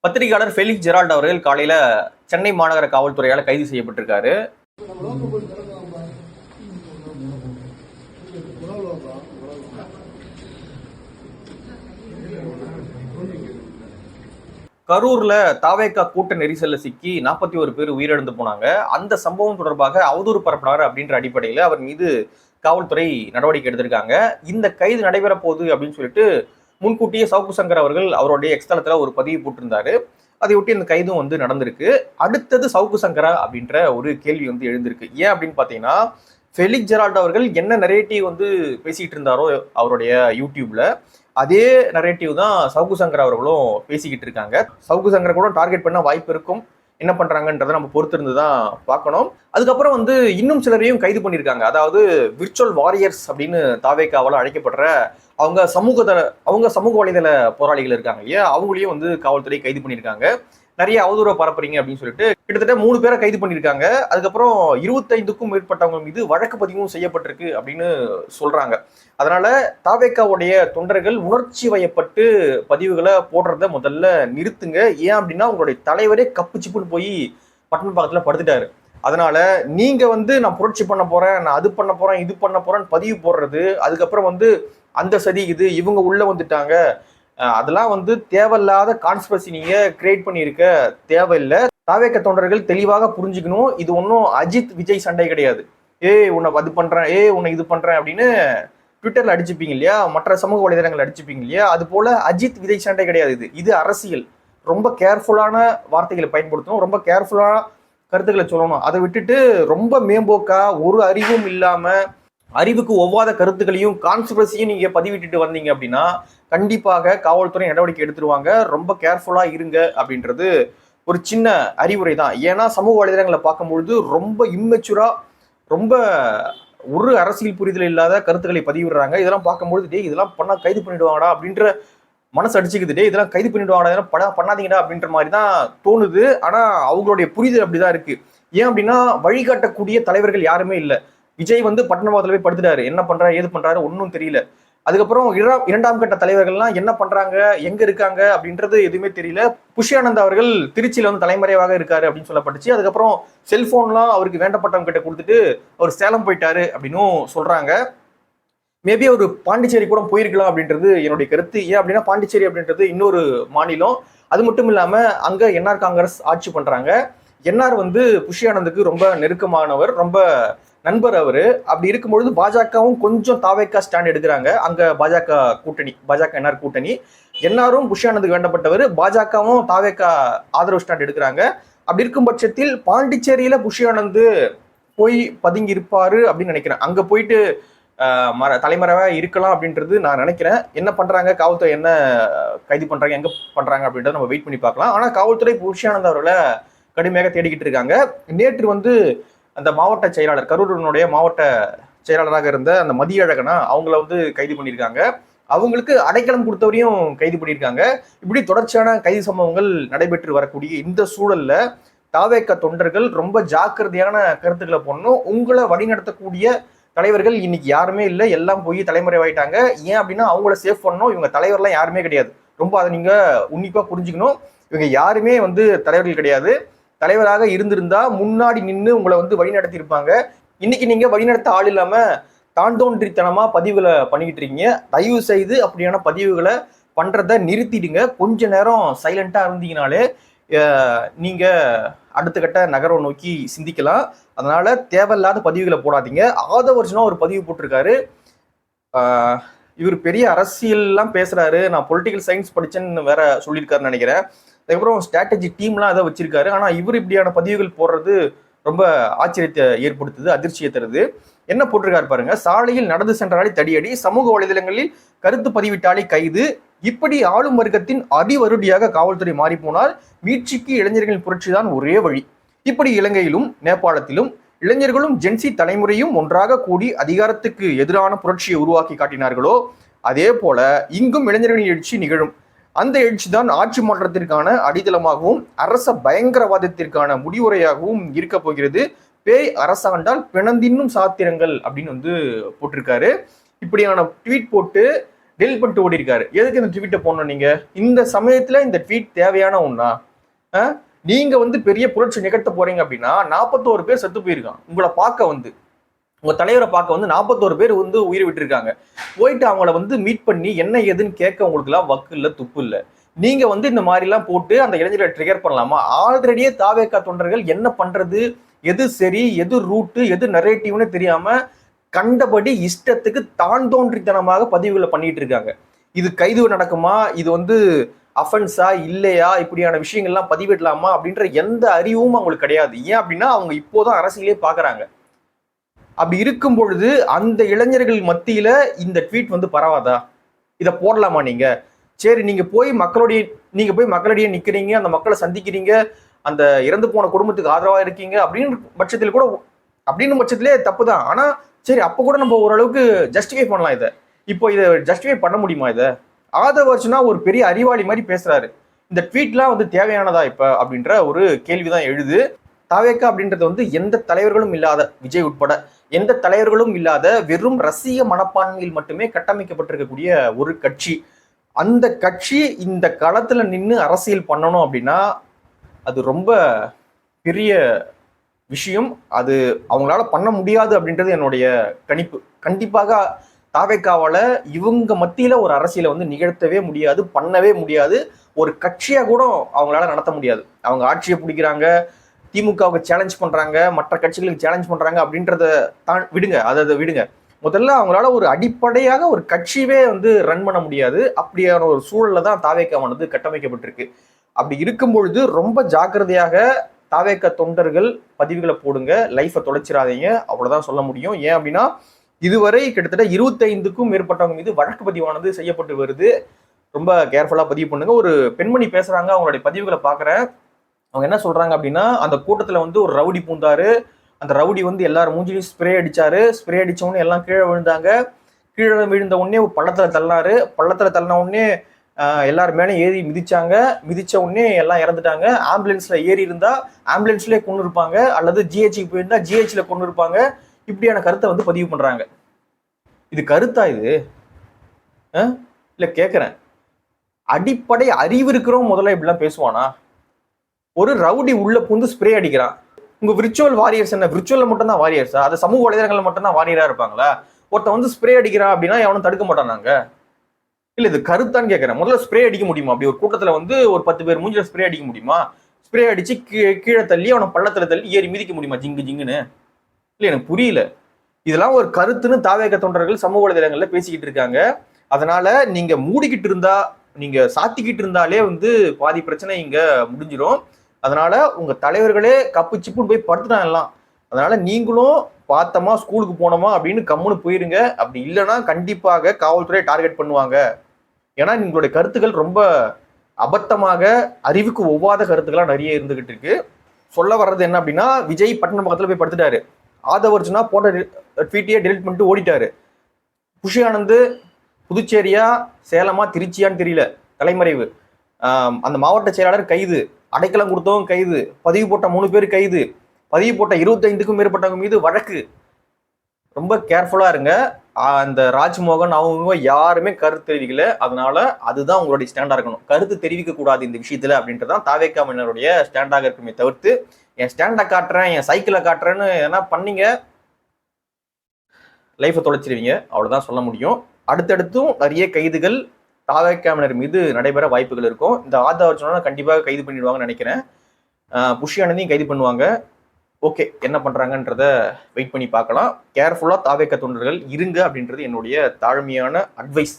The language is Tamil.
பத்திரிகையாளர் ஃபெலிக்ஸ் ஜெரால்ட் அவர்கள் காலையில சென்னை மாநகர காவல்துறையால் கைது செய்யப்பட்டிருக்காரு. கரூர்ல தாவேகா கூட்ட நெரிசல்ல சிக்கி 41 பேர் உயிரிழந்து போனாங்க. அந்த சம்பவம் தொடர்பாக அவதூறு பரப்பினார் அப்படின்ற அடிப்படையில் அவர் மீது காவல்துறை நடவடிக்கை எடுத்திருக்காங்க. இந்த கைது நடைபெற போகுது அப்படின்னு சொல்லிட்டு முன்கூட்டியே சவுக்கு சங்கர் அவர்கள் அவருடைய எக்ஸ்தலத்துல ஒரு பதிவு போட்டிருந்தாரு. அதை ஒட்டி அந்த கைதும் நடந்திருக்கு. அடுத்தது சவுக்கு சங்கரா அப்படின்ற ஒரு கேள்வி எழுந்திருக்கு. ஏன் அப்படின்னு பாத்தீங்கன்னா, ஃபெலிக்ஸ் ஜெரால்ட் அவர்கள் என்ன நரேட்டிவ் பேசிட்டு இருந்தாரோ அவருடைய யூடியூப்ல, அதே நரேட்டிவ் தான் சவுக்கு சங்கர் அவர்களும் பேசிக்கிட்டு இருக்காங்க. சவுக்கு சங்கரை கூட டார்கெட் பண்ண வாய்ப்பு இருக்கும். என்ன பண்றாங்கன்றதை நம்ம பொறுத்திருந்து தான் பார்க்கணும். அதுக்கப்புறம் இன்னும் சிலரையும் கைது பண்ணியிருக்காங்க. அதாவது விர்ச்சுவல் வாரியர்ஸ் அப்படின்னு தாவேகாவால் அழைக்கப்படுற அவங்க சமூக வலைதள போராளிகள் இருக்காங்க இல்லையா, அவங்களையும் காவல்துறை கைது பண்ணியிருக்காங்க. நிறைய அவதூறை பரப்புறீங்க அப்படின்னு சொல்லிட்டு கிட்டத்தட்ட 3 பேரை கைது பண்ணியிருக்காங்க. அதுக்கப்புறம் 25க்கும் மேற்பட்டவங்க மீது வழக்கு பதிவும் செய்யப்பட்டிருக்கு அப்படின்னு சொல்றாங்க. அதனால தாவேகாவுடைய தொண்டர்கள் உணர்ச்சி வயப்பட்டு பதிவுகளை போடுறத முதல்ல நிறுத்துங்க. ஏன் அப்படின்னா உங்களுடைய தலைவரே கப்பு சிப்புன்னு போய் பட்டணம் பக்கத்துல படுத்துட்டாரு. அதனால நீங்க நான் புரட்சி பண்ண போறேன், நான் அது பண்ண போறேன், இது பண்ண போறேன்னு பதிவு போடுறது, அதுக்கப்புறம் அந்த சதி இது இவங்க உள்ள வந்துட்டாங்க, அதெல்லாம் தேவையில்லாத கான்ஸ்பிரசி நீங்க கிரியேட் பண்ணியிருக்க தேவையில்லை. தாவேக தொண்டர்கள் தெளிவாக புரிஞ்சுக்கணும். இது ஒன்றும் அஜித் விஜய் சண்டை கிடையாது. உன்னை அது பண்றேன், உன்னை இது பண்றேன் அப்படின்னு ட்விட்டர்ல அடிச்சுப்பீங்க இல்லையா, மற்ற சமூக வலைதளங்கள் அடிச்சுப்பீங்க இல்லையா, அது போல அஜித் விஜய் சண்டை கிடையாது. இது அரசியல். ரொம்ப கேர்ஃபுல்லான வார்த்தைகளை பயன்படுத்தணும், ரொம்ப கேர்ஃபுல்லான கருத்துக்களை சொல்லணும். அதை விட்டுட்டு ரொம்ப மேம்போக்கா ஒரு அறிவும் இல்லாம அறிவுக்கு ஒவ்வாத கருத்துக்களையும் கான்ஸ்பிரசியும் நீங்க பதிவிட்டு வந்தீங்க அப்படின்னா கண்டிப்பாக காவல்துறை நடவடிக்கை எடுத்துருவாங்க. ரொம்ப கேர்ஃபுல்லா இருங்க அப்படின்றது ஒரு சின்ன அறிவுரை தான். ஏன்னா சமூக வலைதளங்களை பார்க்கும்பொழுது ரொம்ப இம்மெச்சூரா, ரொம்ப ஒரு அரசியல் புரிதல் இல்லாத கருத்துக்களை பதிவிடுறாங்க. இதெல்லாம் பார்க்கும்பொழுது இதெல்லாம் பண்ணா கைது பண்ணிடுவாங்கடா அப்படின்ற மனசு அடிச்சுக்குது. இதெல்லாம் கைது பண்ணிடுவாங்கடா, இதெல்லாம் பண்ணாதீங்கடா அப்படின்ற மாதிரி தான் தோணுது. ஆனா அவங்களுடைய புரிதல் அப்படிதான் இருக்கு. ஏன் அப்படின்னா வழிகாட்டக்கூடிய தலைவர்கள் யாருமே இல்லை. விஜய் பட்டணபாதத்துல போய் படுத்துட்டாரு. என்ன பண்றாரு, ஏது பண்றாரு ஒன்னும் தெரியல. அதுக்கப்புறம் இரண்டாம் கட்ட தலைவர்கள்லாம் என்ன பண்றாங்க, எங்க இருக்காங்க அப்படின்றது எதுவுமே தெரியல. புஷ்யானந்த் அவர்கள் திருச்சியில தலைமறைவாக இருக்காரு அப்படின்னு சொல்லப்பட்டுச்சு. அதுக்கப்புறம் செல்போன்லாம் அவருக்கு வேண்டப்பட்டவங்க கிட்ட கொடுத்துட்டு அவர் சேலம் போயிட்டாரு அப்படின்னும் சொல்றாங்க. மேபி ஒரு பாண்டிச்சேரி கூட போயிருக்கலாம் அப்படின்றது என்னுடைய கருத்து. ஏன் அப்படின்னா பாண்டிச்சேரி அப்படின்றது இன்னொரு மாநிலம். அது மட்டும் இல்லாம அங்க என்ஆர் காங்கிரஸ் ஆட்சி பண்றாங்க. என்ஆர் புஷ்யானந்துக்கு ரொம்ப நெருக்கமானவர், ரொம்ப நண்பர் அவரு. அப்படி இருக்கும்பொழுது பாஜகவும் கொஞ்சம் தாவேகா ஸ்டாண்ட் எடுக்கிறாங்க. அங்க பாஜக கூட்டணி, பாஜக என்ஆர் கூட்டணி. என்ஆரும் புஷ்யானந்துக்கு வேண்டப்பட்டவர், பாஜகவும் தாவேகா ஆதரவு ஸ்டாண்ட் எடுக்கிறாங்க. அப்படி இருக்கும் பட்சத்தில் பாண்டிச்சேரியில புஷ்யானந்து போய் பதுங்கி இருப்பாரு அப்படின்னு நினைக்கிறேன். அங்க போயிட்டு தலைமறைவா இருக்கலாம் அப்படின்றது நான் நினைக்கிறேன். என்ன பண்றாங்க காவல்துறை, என்ன கைது பண்றாங்க, எங்க பண்றாங்க அப்படின்றத நம்ம வெயிட் பண்ணி பார்க்கலாம். ஆனா காவல்துறை புஷ்யானந்த் அவர்களை கடுமையாக தேடிக்கிட்டு இருக்காங்க. நேற்று அந்த மாவட்ட செயலாளர், கரூரினுடைய மாவட்ட செயலாளராக இருந்த அந்த மதியழகனா அவங்கள கைது பண்ணியிருக்காங்க. அவங்களுக்கு அடைக்கலம் கொடுத்தவரையும் கைது பண்ணியிருக்காங்க. இப்படி தொடர்ச்சியான கைது சம்பவங்கள் நடைபெற்று வரக்கூடிய இந்த சூழல்ல தாவேக தொண்டர்கள் ரொம்ப ஜாக்கிரதையான கருத்துக்களை போடணும். உங்களை வழிநடத்தக்கூடிய தலைவர்கள் இன்னைக்கு யாருமே இல்லை, எல்லாம் போய் தலைமறைவாயிட்டாங்க. ஏன் அப்படின்னா அவங்கள சேஃப் பண்ணணும். இவங்க தலைவர்லாம் யாருமே கிடையாது. ரொம்ப அதை நீங்க உன்னிப்பா புரிஞ்சுக்கணும். இவங்க யாருமே தலைவர்கள் கிடையாது. தலைவராக இருந்திருந்தா முன்னாடி நின்று உங்களை வழிநடத்தி இருப்பாங்க. இன்னைக்கு நீங்க வழிநடத்த ஆள் இல்லாம தாண்டோன்றித்தனமா பதிவுகளை பண்ணிக்கிட்டு இருக்கீங்க. தயவு செய்து அப்படியான பதிவுகளை பண்றத நிறுத்திடுங்க. கொஞ்ச நேரம் சைலண்டா இருந்தீங்கனாலே நீங்க அடுத்த கட்ட நகரம் நோக்கி சிந்திக்கலாம். அதனால தேவையில்லாத பதிவுகளை போடாதீங்க. ஆதவர்ஜனா ஒரு பதிவு போட்டிருக்காரு. இவர் பெரிய அரசியல்லாம் பேசுறாரு, நான் பொலிட்டிக்கல் சயின்ஸ் படிச்சேன்னு வேற சொல்லியிருக்காருன்னு நினைக்கிறேன். அதுக்கப்புறம் ஸ்ட்ராட்டஜி டீம்லாம் அதை வச்சிருக்காரு. ஆனா இவர் இப்படியான பதிவுகள் போடுறது ரொம்ப ஆச்சரியத்தை ஏற்படுத்துது, அதிர்ச்சியை தருது. என்ன போட்டிருக்காரு பாருங்க. சாலையில் நடந்து சென்றாலே தடியடி, சமூக வலைதளங்களில் கருத்து பதிவிட்டாலே கைது, இப்படி ஆளும் வர்க்கத்தின் அடிவருடியாக காவல்துறை மாறி போனால் மீட்சிக்கு இளைஞர்களின் புரட்சிதான் ஒரே வழி. இப்படி இலங்கையிலும் நேபாளத்திலும் இளைஞர்களும் ஜென்சி தலைமுறையும் ஒன்றாக கூடி அதிகாரத்துக்கு எதிரான புரட்சியை உருவாக்கி காட்டினார்களோ அதே போல இங்கும் இளைஞர்களின் எழுச்சி நிகழும். அந்த எழுச்சி தான் ஆட்சி மாற்றத்திற்கான அடித்தளமாகவும் அரச பயங்கரவாதத்திற்கான முடிவுரையாகவும் இருக்க போகிறது. பேய் அரசாண்டால் பிணந்தின்னும் சாத்திரங்கள் அப்படின்னு போட்டிருக்காரு. இப்படியான ட்வீட் போட்டு டெலிட் பண்ணிட்டு ஓடி இருக்காரு. எதுக்கு இந்த ட்வீட்டை போடணும் நீங்க? இந்த சமயத்துல இந்த ட்வீட் தேவையான ஒண்ணா? நீங்க வந்து பெரிய புரட்சி நிகழ்த்த போறீங்க அப்படின்னா 41 பேர் செத்து போயிருக்கான். உங்களை பார்க்க வந்து, உங்க தலைவரை பார்க்க வந்து 41 பேர் வந்து உயிர் விட்டுருக்காங்க. போயிட்டு அவங்கள வந்து மீட் பண்ணி என்ன ஏதுன்னு கேட்க உங்களுக்கு எல்லாம் வக்கு இல்ல, துப்பு இல்ல. நீங்க வந்து இந்த மாதிரி எல்லாம் போட்டு அந்த இளைஞர்களை ட்ரிகர் பண்ணலாமா? ஆல்ரெடியே தாவேகா தொண்டர்கள் என்ன பண்றது, எது சரி, எது ரூட்டு, எது நரேட்டிவ்னு தெரியாம கண்டபடி இஷ்டத்துக்கு தான் தோன்றித்தனமாக பதிவுகளை பண்ணிட்டு இருக்காங்க. இது கைது நடக்குமா, இது வந்து அஃபென்ஸா இல்லையா, இப்படியான விஷயங்கள்லாம் பதிவிடலாமா அப்படின்ற எந்த அறிவும் அவங்களுக்கு கிடையாது. ஏன் அப்படின்னா அவங்க இப்போதான் அரசியலே பாக்குறாங்க. அப்படி இருக்கும் பொழுது அந்த இளைஞர்கள் மத்தியில இந்த ட்வீட் வந்து பரவாதா? இதை போடலாமா நீங்க? சரி, நீங்க போய் மக்களிடையே நிக்கிறீங்க, அந்த மக்களை சந்திக்கிறீங்க, அந்த இறந்து போன குடும்பத்துக்கு ஆதரவா இருக்கீங்க அப்படின்னு பட்சத்தில் கூட, அப்படின்னு பட்சத்திலே தப்பு தான். ஆனா சரி, அப்ப கூட நம்ம ஓரளவுக்கு ஜஸ்டிஃபை பண்ணலாம். இப்போ இதை ஜஸ்டிஃபை பண்ண முடியுமா? ஆதவர்ஜுனா ஒரு பெரிய அறிவாளி மாதிரி பேசுறாரு. இந்த ட்வீட்லாம் வந்து தேவையானதா இப்ப அப்படின்ற ஒரு கேள்விதான் எழுது. தாவேகா அப்படின்றது வந்து எந்த தலைவர்களும் இல்லாத, விஜய் உட்பட எந்த தலைவர்களும் இல்லாத வெறும் ரசிக மனப்பான்மையில் மட்டுமே கட்டமைக்கப்பட்டிருக்கக்கூடிய ஒரு கட்சி. அந்த கட்சி இந்த களத்துல நின்று அரசியல் பண்ணணும் அப்படின்னா அது ரொம்ப பெரிய விஷயம். அது அவங்களால பண்ண முடியாது அப்படின்றது என்னுடைய கணிப்பு. கண்டிப்பாக தாவேக்காவால இவங்க மத்தியில ஒரு அரசியலை வந்து நிகழ்த்தவே முடியாது, பண்ணவே முடியாது. ஒரு கட்சியா கூட அவங்களால நடத்த முடியாது. அவங்க ஆட்சியை பிடிக்கிறாங்க, திமுகவுக்கு சேலஞ்ச் பண்றாங்க, மற்ற கட்சிகளுக்கு சேலஞ்ச் பண்றாங்க அப்படின்றத விடுங்க, அதை விடுங்க. முதல்ல அவங்களால ஒரு அடிப்படையாக ஒரு கட்சியவே வந்து ரன் பண்ண முடியாது. அப்படியான ஒரு சூழல்ல தான் தாவேக்காவானது கட்டமைக்கப்பட்டிருக்கு. அப்படி இருக்கும் பொழுது ரொம்ப ஜாக்கிரதையாக தாவேக்கா தொண்டர்கள் பதிவுகளை போடுங்க, லைஃபை தொலைச்சிடாதீங்க, அவ்வளவுதான் சொல்ல முடியும். ஏன் அப்படின்னா இதுவரை கிட்டத்தட்ட 25க்கும் மேற்பட்டவங்க மீது வழக்கு பதிவானது செய்யப்பட்டு வருது. ரொம்ப கேர்ஃபுல்லா பதிவு பண்ணுங்க. ஒரு பெண்மணி பேசுறாங்க, அவங்களுடைய பதிவுகளை பாக்குறேன். அவங்க என்ன சொல்றாங்க அப்படின்னா, அந்த கூட்டத்துல வந்து ஒரு ரவுடி பூந்தாரு, அந்த ரவுடி வந்து எல்லாரும் மூஞ்சிலையும் ஸ்ப்ரே அடிச்சாரு, ஸ்ப்ரே அடிச்ச உடனே எல்லாம் கீழே விழுந்தாங்க, கீழே விழுந்த உடனே பள்ளத்துல தள்ளினாரு, பள்ளத்துல தள்ளின உடனே எல்லாரும் மேலே ஏறி மிதிச்ச உடனே எல்லாம் இறந்துட்டாங்க. ஆம்புலன்ஸ்ல ஏறி இருந்தா ஆம்புலன்ஸ்லயே கொண்டு இருப்பாங்க, அல்லது ஜிஹெச்சுக்கு போயிருந்தா ஜிஹெச்ல கொண்டு இருப்பாங்க. இப்படியான கருத்தை வந்து பதிவு பண்றாங்க. இது கருத்தா? இது இல்ல கேக்குறேன், அடிப்படை அறிவு இருக்கிறோம் முதல்ல இப்படிலாம் பேசுவானா? ஒரு ரவுடி உள்ள புந்து ஸ்ப்ரே அடிக்கிறான். உங்க விர்ச்சுவல் வாரியர்ஸ் என்ன, விர்ச்சுவல்ல மட்டும் தான் வாரியர்ஸா? அது சமூக வலைதளங்கள்ல மட்டும் தான் வாரியரா இருப்பாங்களா? ஒருத்த வந்து ஸ்ப்ரே அடிக்கிறான் அப்படின்னா எவனும் தடுக்க மாட்டானாங்க? இல்ல இது கருத்தான்னு கேட்கறேன். முதல்ல ஸ்ப்ரே அடிக்க முடியுமா? அப்படி ஒரு கூட்டத்துல வந்து ஒரு 10 பேர் மூஞ்சில ஸ்ப்ரே அடிக்க முடியுமா? ஸ்ப்ரே அடிச்சு கீழே தள்ளி அவனை பள்ளத்துல தள்ளி ஏறி மிதிக்க முடியுமா ஜிங்கு ஜிங்குன்னு? இல்ல எனக்கு புரியல. இதெல்லாம் ஒரு கருத்துன்னு தாவேக தொண்டர்கள் சமூக வலைதளங்கள்ல பேசிக்கிட்டு இருக்காங்க. அதனால நீங்க மூடிக்கிட்டு இருந்தா, நீங்க சாத்திக்கிட்டு இருந்தாலே வந்து பாதி பிரச்சனை இங்க முடிஞ்சிடும். அதனால உங்க தலைவர்களே கப்பு சிப்புன்னு போய் படுத்துட்டாங்க எல்லாம். அதனால நீங்களும் பார்த்தோமா ஸ்கூலுக்கு போனோமா அப்படின்னு கம்முன்னு போயிருங்க. அப்படி இல்லைன்னா கண்டிப்பாக காவல்துறை டார்கெட் பண்ணுவாங்க. ஏன்னா உங்களுடைய கருத்துக்கள் ரொம்ப அபத்தமாக, அறிவுக்கு ஒவ்வாத கருத்துக்களா நிறைய இருந்துகிட்டு இருக்கு. சொல்ல வர்றது என்ன அப்படின்னா, விஜய் பட்டணம் பக்கத்துல போய் படுத்துட்டாரு, ஆதவர்ஜுனா போட்ட ட்வீட்டையே டெலிட் பண்ணிட்டு ஓடிட்டாரு. புஷி ஆனந்த் புதுச்சேரியா சேலமா திருச்சியான்னு தெரியல, தலைமறைவு. அந்த மாவட்ட செயலாளர் கைது, அடைக்கலம் கொடுத்தவங்க கைது, பதிவு போட்ட 3 பேர் கைது, பதிவு போட்ட 25க்கும் மேற்பட்டவங்க மீது வழக்கு. ரொம்ப கேர்ஃபுல்லா இருங்க. அந்த ராஜ்மோகன் அவங்க யாருமே கருத்து தெரிவிக்கல. அதனால அதுதான் உங்களுடைய ஸ்டாண்டா இருக்கணும். கருத்து தெரிவிக்க கூடாது இந்த விஷயத்துல அப்படின்றதான் தாவேகா மன்னருடைய ஸ்டாண்டாக இருக்குமே தவிர்த்து, என் ஸ்டாண்டை காட்டுறேன், என் சைக்கிளை காட்டுறேன்னு எதனா பண்ணீங்க லைஃபை தொலைச்சிருவீங்க. அவ்வளவுதான் சொல்ல முடியும். அடுத்தடுத்தும் நிறைய கைதுகள் தாவேகாவினர் மீது நடைபெற வாய்ப்புகள் இருக்கும். இந்த ஆதவர்ஜுனா கண்டிப்பாக கைது பண்ணிடுவாங்கன்னு நினைக்கிறேன். புஷி ஆனந்தையும் கைது பண்ணுவாங்க. ஓகே, என்ன பண்றாங்கன்றத வெயிட் பண்ணி பார்க்கலாம். கேர்ஃபுல்லா தாவேகா தொண்டர்கள் இருங்க அப்படின்றது என்னுடைய தாழ்மையான அட்வைஸ்.